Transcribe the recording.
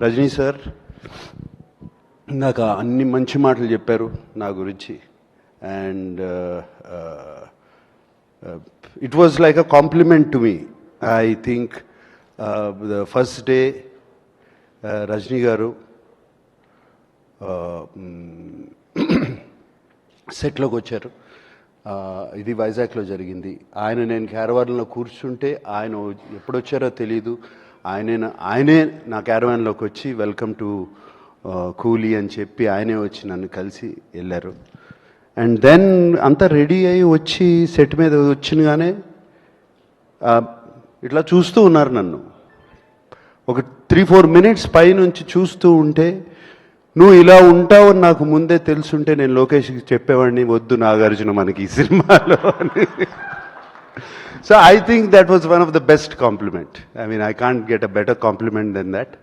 Rajani sir నాకు అన్ని మంచి మాటలు చెప్పారు నా గురించి. And it was like a compliment to me. I think the first day Rajini గారు సెట్లోకి వచ్చారు. ఇది వైజాగ్లో జరిగింది. నేను క్యారవాన్లో కూర్చుంటే ఆయన ఎప్పుడొచ్చారో తెలీదు. ఆయనే నా క్యారవాన్లోకి వచ్చి వెల్కమ్ టు కూలీ అని చెప్పి ఆయనే వచ్చి నన్ను కలిసి వెళ్ళారు. అండ్ దెన్ అంతా రెడీ అయ్యి వచ్చి సెట్ మీద వచ్చినగానే ఇట్లా చూస్తూ ఉన్నారు నన్ను. ఒక 3-4 మినిట్స్ పైనుంచి చూస్తూ ఉంటే, నువ్వు ఇలా ఉంటావు అని నాకు ముందే తెలుసుంటే నేను లోకేష్కి చెప్పేవాడిని, వద్దు నాగార్జున మనకి ఈ సినిమాలో అని. So I think that was one of the best compliment. I mean, I can't get a better compliment then that.